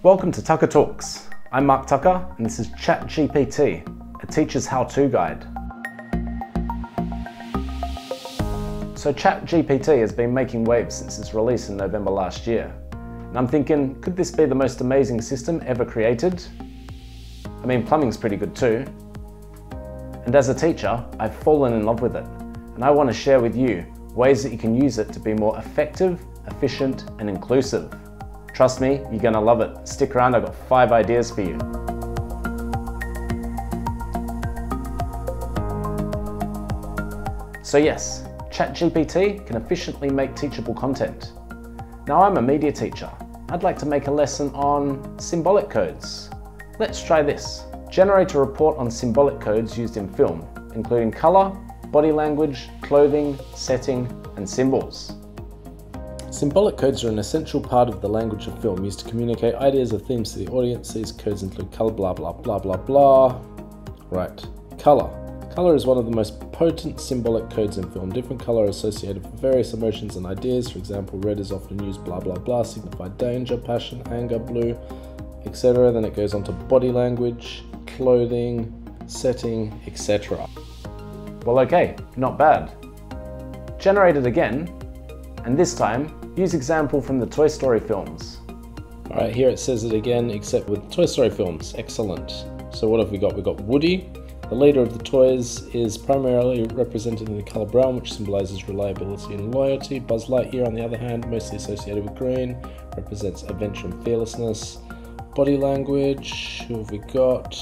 Welcome to Tucker Talks. I'm Mark Tucker and this is ChatGPT, a teacher's how-to guide. So ChatGPT has been making waves since its release in November last year. And I'm thinking, could this be the most amazing system ever created? I mean, plumbing's pretty good too. And as a teacher, I've fallen in love with it. And I want to share with you ways that you can use it to be more effective, efficient, and inclusive. Trust me, you're gonna love it. Stick around, I've got 5 ideas for you. So yes, ChatGPT can efficiently make teachable content. Now I'm a media teacher. I'd like to make a lesson on symbolic codes. Let's try this. Generate a report on symbolic codes used in film, including color, body language, clothing, setting, and symbols. Symbolic codes are an essential part of the language of film, used to communicate ideas or themes to the audience. These codes include color, blah, blah, blah, blah, blah. Right, color. Color is one of the most potent symbolic codes in film. Different color are associated with various emotions and ideas. For example, red is often used blah, blah, blah, signify danger, passion, anger, blue, etc. Then it goes on to body language, clothing, setting, etc. Well, okay, not bad. Generate it again, and this time, use example from the Toy Story films. Alright, here it says it again, except with Toy Story films. Excellent. So what have we got? We've got Woody. The leader of the toys is primarily represented in the color brown, which symbolizes reliability and loyalty. Buzz Lightyear, on the other hand, mostly associated with green, represents adventure and fearlessness. Body language, who have we got?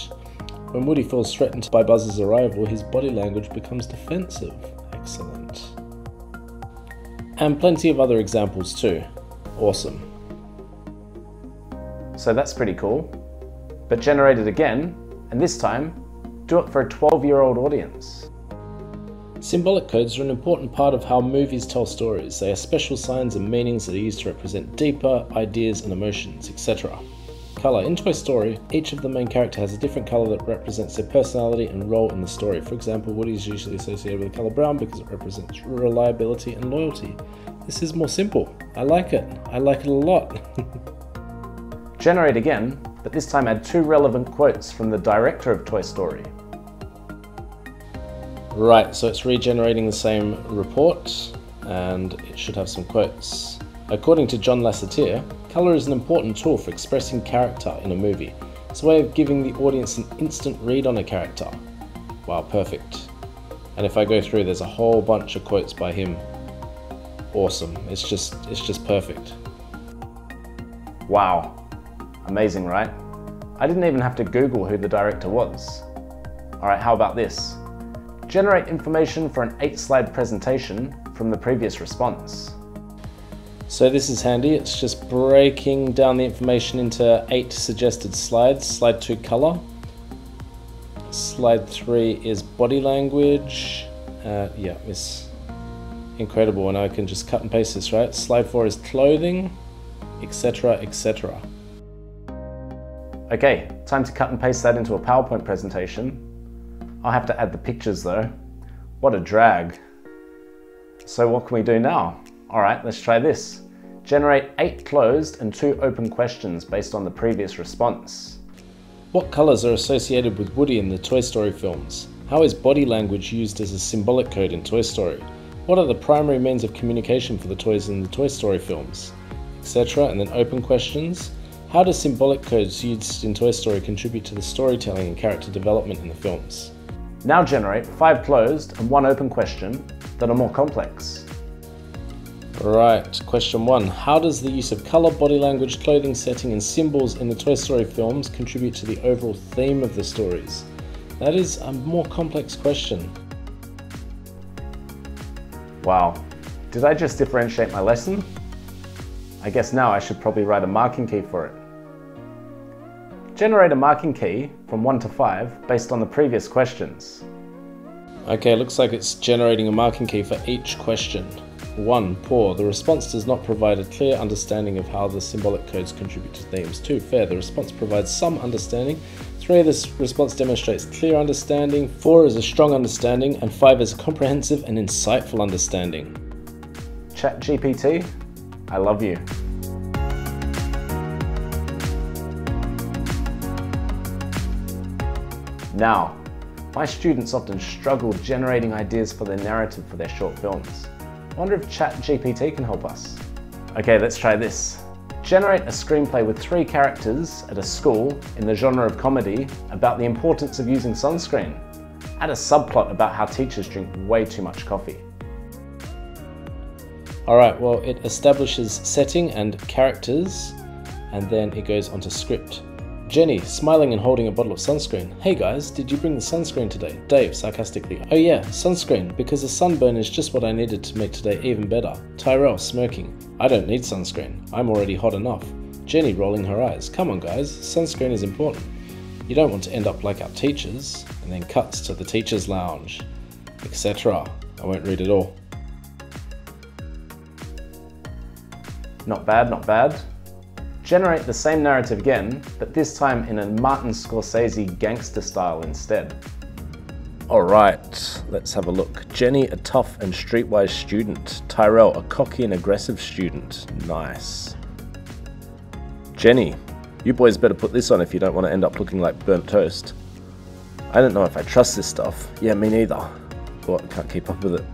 When Woody feels threatened by Buzz's arrival, his body language becomes defensive. Excellent. And plenty of other examples too. Awesome. So that's pretty cool. But generate it again, and this time, do it for a 12-year-old audience. Symbolic codes are an important part of how movies tell stories. They are special signs and meanings that are used to represent deeper ideas and emotions, etc. Color. In Toy Story, each of the main character has a different color that represents their personality and role in the story. For example, Woody is usually associated with the color brown because it represents reliability and loyalty. This is more simple. I like it. I like it a lot. Generate again, but this time add 2 relevant quotes from the director of Toy Story. Right, so it's regenerating the same report, and it should have some quotes. According to John Lasseter, color is an important tool for expressing character in a movie. It's a way of giving the audience an instant read on a character. Wow, perfect. And if I go through, there's a whole bunch of quotes by him. Awesome, it's just perfect. Wow, amazing, right? I didn't even have to Google who the director was. All right, how about this? Generate information for an 8-slide presentation from the previous response. So this is handy. It's just breaking down the information into 8 suggested slides. Slide 2, color. Slide 3 is body language. Yeah, it's incredible, and I can just cut and paste this, right? Slide 4 is clothing, etc., etc. Okay, time to cut and paste that into a PowerPoint presentation. I'll have to add the pictures though. What a drag. So what can we do now? All right, let's try this. Generate 8 closed and 2 open questions based on the previous response. What colors are associated with Woody in the Toy Story films? How is body language used as a symbolic code in Toy Story? What are the primary means of communication for the toys in the Toy Story films? Etc. And then open questions. How do symbolic codes used in Toy Story contribute to the storytelling and character development in the films? Now generate 5 closed and 1 open question that are more complex. Right, question 1. How does the use of color, body language, clothing, setting, and symbols in the Toy Story films contribute to the overall theme of the stories? That is a more complex question. Wow, did I just differentiate my lesson? I guess now I should probably write a marking key for it. Generate a marking key from 1 to 5 based on the previous questions. Okay, looks like it's generating a marking key for each question. 1. Poor. The response does not provide a clear understanding of how the symbolic codes contribute to themes. 2. Fair. The response provides some understanding. 3. This response demonstrates clear understanding. 4 is a strong understanding. And 5 is a comprehensive and insightful understanding. ChatGPT, I love you. Now, my students often struggle generating ideas for their narrative for their short films. I wonder if ChatGPT can help us. Okay, let's try this. Generate a screenplay with 3 characters at a school in the genre of comedy about the importance of using sunscreen. Add a subplot about how teachers drink way too much coffee. Alright, well, it establishes setting and characters, and then it goes onto script. Jenny, smiling and holding a bottle of sunscreen. Hey guys, did you bring the sunscreen today? Dave, sarcastically. Oh yeah, sunscreen, because a sunburn is just what I needed to make today even better. Tyrell, smirking. I don't need sunscreen. I'm already hot enough. Jenny, rolling her eyes. Come on guys, sunscreen is important. You don't want to end up like our teachers. And then cuts to the teacher's lounge, etc. I won't read it all. Not bad, not bad. Generate the same narrative again, but this time in a Martin Scorsese gangster style instead. Alright, let's have a look. Jenny, a tough and streetwise student. Tyrell, a cocky and aggressive student. Nice. Jenny, you boys better put this on if you don't want to end up looking like burnt toast. I don't know if I trust this stuff. Yeah, me neither. What, can't keep up with it.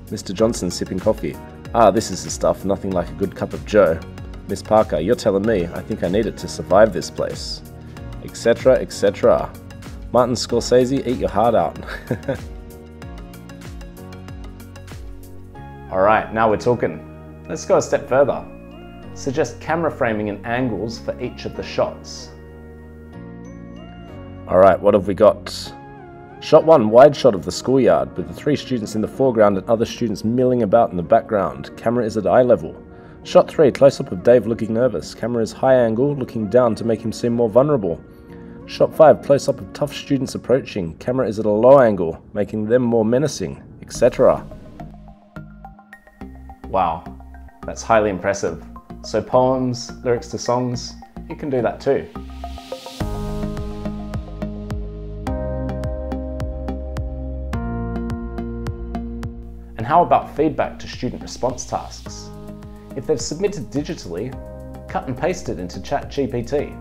Mr. Johnson sipping coffee. Ah, this is the stuff, nothing like a good cup of joe. Miss Parker, you're telling me, I think I need it to survive this place. Etc, etc. Martin Scorsese, eat your heart out. Alright, now we're talking. Let's go a step further. Suggest camera framing and angles for each of the shots. Alright, what have we got? Shot 1, wide shot of the schoolyard, with the 3 students in the foreground and other students milling about in the background. Camera is at eye level. Shot 3, close-up of Dave looking nervous. Camera is high angle, looking down to make him seem more vulnerable. Shot 5, close-up of tough students approaching. Camera is at a low angle, making them more menacing, etc. Wow, that's highly impressive. So poems, lyrics to songs, you can do that too. And how about feedback to student response tasks? If they've submitted digitally, cut and paste it into ChatGPT.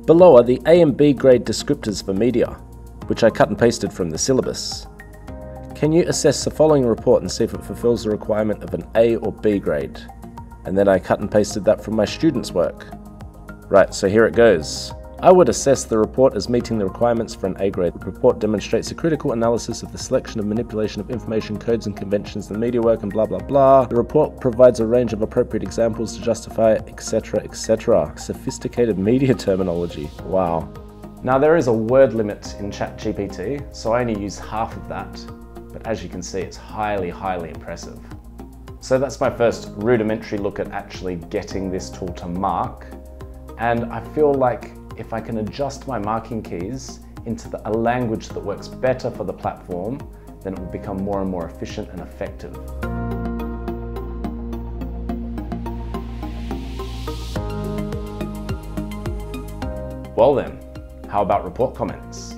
Below are the A and B grade descriptors for media, which I cut and pasted from the syllabus. Can you assess the following report and see if it fulfills the requirement of an A or B grade? And then I cut and pasted that from my students' work. Right, so here it goes. I would assess the report as meeting the requirements for an A grade. The report demonstrates a critical analysis of the selection of manipulation of information codes and conventions, the media work and blah blah blah. The report provides a range of appropriate examples to justify etc etc. Sophisticated media terminology. Wow. Now there is a word limit in ChatGPT, so I only use half of that, but as you can see it's highly impressive. So that's my first rudimentary look at actually getting this tool to mark, and I feel like if I can adjust my marking keys into a language that works better for the platform, then it will become more and more efficient and effective. Well then, how about report comments?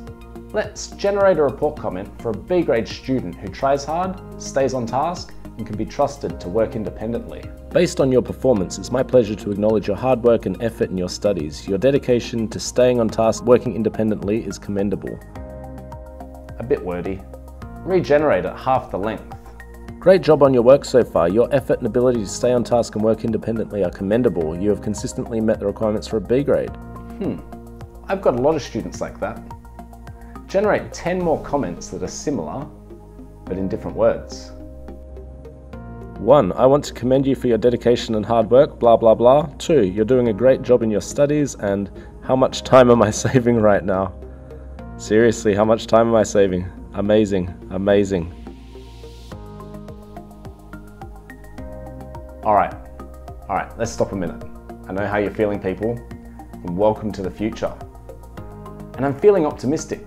Let's generate a report comment for a B grade student who tries hard, stays on task, and can be trusted to work independently. Based on your performance, it's my pleasure to acknowledge your hard work and effort in your studies. Your dedication to staying on task, working independently is commendable. A bit wordy. Regenerate at half the length. Great job on your work so far. Your effort and ability to stay on task and work independently are commendable. You have consistently met the requirements for a B grade. I've got a lot of students like that. Generate 10 more comments that are similar, but in different words. 1. I want to commend you for your dedication and hard work, blah blah blah. 2. You're doing a great job in your studies, and how much time am I saving right now? Seriously, how much time am I saving? Amazing, amazing. Alright, let's stop a minute. I know how you're feeling, people, and welcome to the future. And I'm feeling optimistic.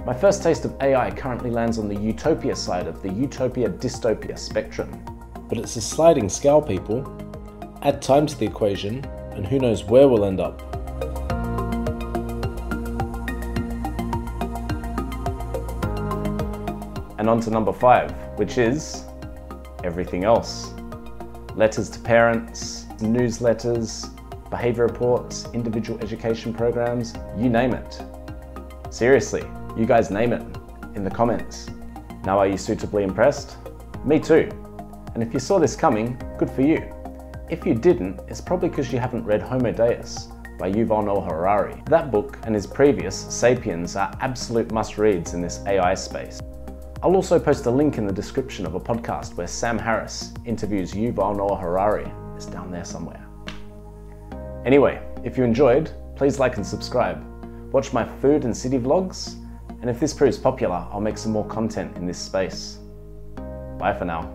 My first taste of AI currently lands on the utopia side of the utopia-dystopia spectrum. But it's a sliding scale, people. Add time to the equation, and who knows where we'll end up. And on to number 5, which is everything else. Letters to parents, newsletters, behaviour reports, individual education programs, you name it. Seriously, you guys name it in the comments. Now, are you suitably impressed? Me too. And if you saw this coming, good for you. If you didn't, it's probably because you haven't read Homo Deus by Yuval Harari. That book and his previous Sapiens are absolute must-reads in this AI space. I'll also post a link in the description of a podcast where Sam Harris interviews Yuval Harari. It's down there somewhere. Anyway, if you enjoyed, please like and subscribe. Watch my food and city vlogs, and if this proves popular, I'll make some more content in this space. Bye for now.